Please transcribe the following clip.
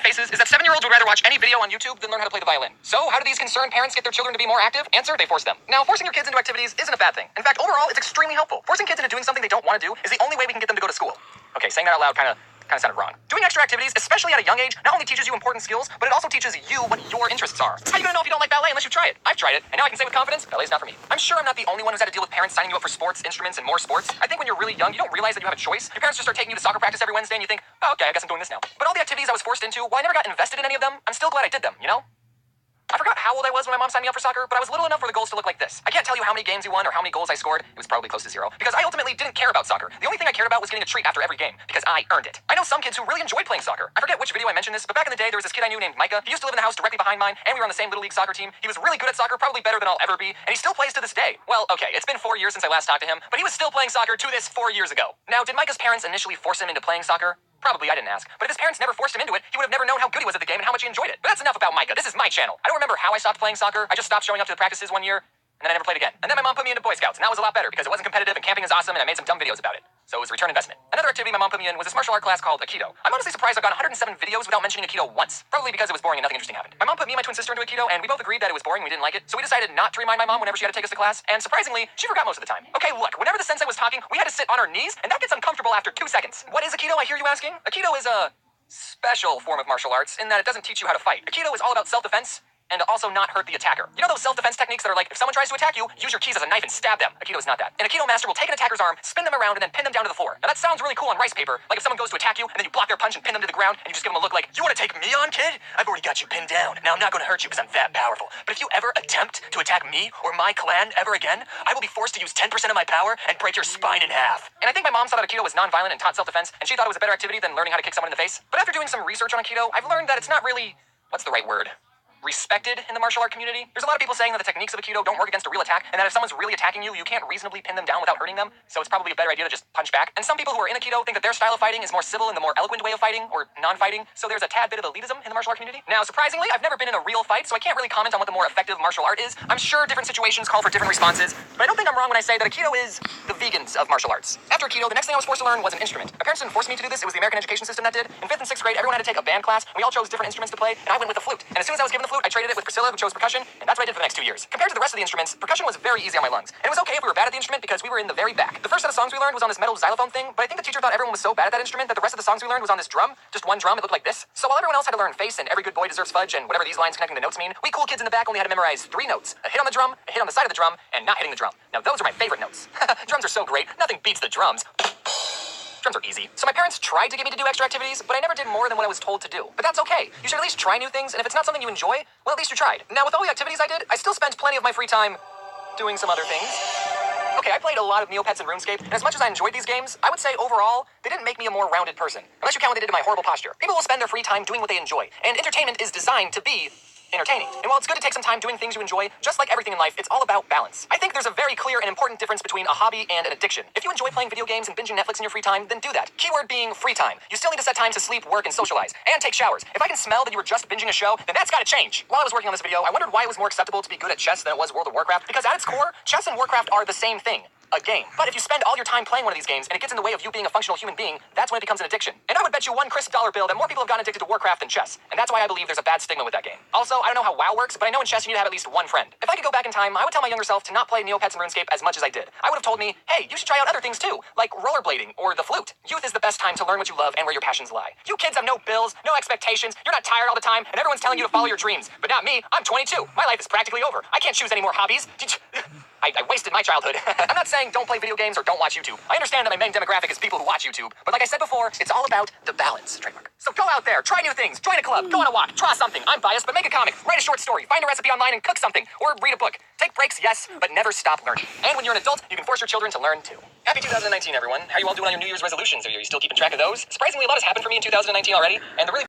faces is that 7-year-olds would rather watch any video on YouTube than learn how to play the violin. So how do these concerned parents get their children to be more active? Answer, they force them. Now, forcing your kids into activities isn't a bad thing. In fact, overall, it's extremely helpful. Forcing kids into doing something they don't want to do is the only way we can get them to go to school. Okay, saying that out loud kind of sounded wrong. Doing extra activities, especially at a young age, not only teaches you important skills, but it also teaches you what your interests are. How are you gonna know if you don't like ballet unless you try it? I've tried it, and now I can say with confidence, ballet's not for me. I'm sure I'm not the only one who's had to deal with parents signing you up for sports, instruments, and more sports. I think when you're really young, you don't realize that you have a choice. Your parents just start taking you to soccer practice every Wednesday, and you think, oh, okay, I guess I'm doing this now. But all the activities I was forced into, while I never got invested in any of them, I'm still glad I did them, you know? I forgot how old I was when my mom signed me up for soccer, but I was little enough for the goals to look like this. I can't tell you how many games we won or how many goals I scored. It was probably close to 0, because I ultimately didn't care about soccer. The only thing I cared about was getting a treat after every game, because I earned it. I know some kids who really enjoyed playing soccer. I forget which video I mentioned this, but back in the day, there was this kid I knew named Micah. He used to live in the house directly behind mine, and we were on the same Little League soccer team. He was really good at soccer, probably better than I'll ever be, and he still plays to this day. Well, okay, it's been 4 years since I last talked to him, but he was still playing soccer to this 4 years ago. Now, did Micah's parents initially force him into playing soccer? Probably, I didn't ask. But if his parents never forced him into it, he would have never known how good he was at the game and how much he enjoyed it. But that's enough about Micah. This is my channel. I don't remember how I stopped playing soccer. I just stopped showing up to the practices one year, and then I never played again. And then my mom put me into Boy Scouts, and that was a lot better because it wasn't competitive and camping is awesome, and I made some dumb videos about it. So it was a return investment. Another activity my mom put me in was this martial art class called Aikido. I'm honestly surprised I've gone 107 videos without mentioning Aikido once. Probably because it was boring and nothing interesting happened. My mom put me and my twin sister into Aikido, and we both agreed that it was boring and we didn't like it, so we decided not to remind my mom whenever she had to take us to class, and surprisingly, she forgot most of the time. Okay, look, whenever the sensei was talking, we had to sit on our knees, and that gets uncomfortable after 2 seconds. What is Aikido, I hear you asking? Aikido is a special form of martial arts in that it doesn't teach you how to fight. Aikido is all about self-defense and also not hurt the attacker. You know those self-defense techniques that are like, if someone tries to attack you, use your keys as a knife and stab them? Aikido is not that. An Aikido master will take an attacker's arm, spin them around, and then pin them down to the floor. Now that sounds really cool on rice paper, like if someone goes to attack you, and then you block their punch and pin them to the ground, and you just give them a look like, you want to take me on, kid? I've already got you pinned down. Now I'm not going to hurt you because I'm that powerful. But if you ever attempt to attack me or my clan ever again, I will be forced to use 10% of my power and break your spine in half. And I think my mom saw that Aikido was non-violent and taught self-defense, and she thought it was a better activity than learning how to kick someone in the face. But after doing some research on Aikido, I've learned that it's not really, what's the right word? Respected in the martial art community. There's a lot of people saying that the techniques of Aikido don't work against a real attack, and that if someone's really attacking you, you can't reasonably pin them down without hurting them, so it's probably a better idea to just punch back. And some people who are in Aikido think that their style of fighting is more civil and the more eloquent way of fighting, or non-fighting, so there's a tad bit of elitism in the martial art community. Now, surprisingly, I've never been in a real fight, so I can't really comment on what the more effective martial art is. I'm sure different situations call for different responses, but I don't think I'm wrong when I say that Aikido is the vegans of martial arts. After Aikido, the next thing I was forced to learn was an instrument. My parents didn't force me to do this, it was the American education system that did. In 5th and 6th grade, everyone had to take a band class, and we all chose different instruments to play, and I went with the flute. And as soon as I was given the flute, I traded it with Priscilla, who chose percussion, and that's what I did for the next 2 years. Compared to the rest of the instruments, percussion was very easy on my lungs. And it was okay if we were bad at the instrument because we were in the very back. The first set of songs we learned was on this metal xylophone thing, but I think the teacher thought everyone was so bad at that instrument that the rest of the songs we learned was on this drum. Just one drum, it looked like this. So while everyone else had to learn face and every good boy deserves fudge and whatever these lines connecting the notes mean, we cool kids in the back only had to memorize 3 notes. A hit on the drum, a hit on the side of the drum, and not hitting the drum. Now those are my favorite notes. Drums are so great, nothing beats the drums. Drums are easy. So my parents tried to get me to do extra activities, but I never did more than what I was told to do. But that's okay. You should at least try new things, and if it's not something you enjoy, well, at least you tried. Now, with all the activities I did, I still spent plenty of my free time doing some other things. Okay, I played a lot of Neopets and RuneScape, and as much as I enjoyed these games, I would say overall, they didn't make me a more rounded person. Unless you count what they did to my horrible posture. People will spend their free time doing what they enjoy, and entertainment is designed to be entertaining. And while it's good to take some time doing things you enjoy, just like everything in life, it's all about balance. I think there's a very clear and important difference between a hobby and an addiction. If you enjoy playing video games and binging Netflix in your free time, then do that. Keyword being free time. You still need to set time to sleep, work, and socialize, and take showers. If I can smell that you were just binging a show, then that's gotta change. While I was working on this video, I wondered why it was more acceptable to be good at chess than it was World of Warcraft, because at its core, chess and Warcraft are the same thing. A game. But if you spend all your time playing one of these games and it gets in the way of you being a functional human being, that's when it becomes an addiction. And I would bet you one crisp dollar bill that more people have gotten addicted to Warcraft than chess. And that's why I believe there's a bad stigma with that game. Also, I don't know how WoW works, but I know in chess you need to have at least one friend. If I could go back in time, I would tell my younger self to not play Neopets and RuneScape as much as I did. I would have told me, hey, you should try out other things too, like rollerblading or the flute. Youth is the best time to learn what you love and where your passions lie. You kids have no bills, no expectations, you're not tired all the time, and everyone's telling you to follow your dreams. But not me, I'm 22. My life is practically over. I can't choose any more hobbies. I wasted my childhood. I'm not saying don't play video games or don't watch YouTube. I understand that my main demographic is people who watch YouTube, but like I said before, it's all about the balance. Trademark. So go out there, try new things, join a club, go on a walk, draw something. I'm biased, but make a comic, write a short story, find a recipe online and cook something, or read a book. Take breaks, yes, but never stop learning. And when you're an adult, you can force your children to learn too. Happy 2019, everyone. How are you all doing on your New Year's resolutions? Are you still keeping track of those? Surprisingly, a lot has happened for me in 2019 already, and the really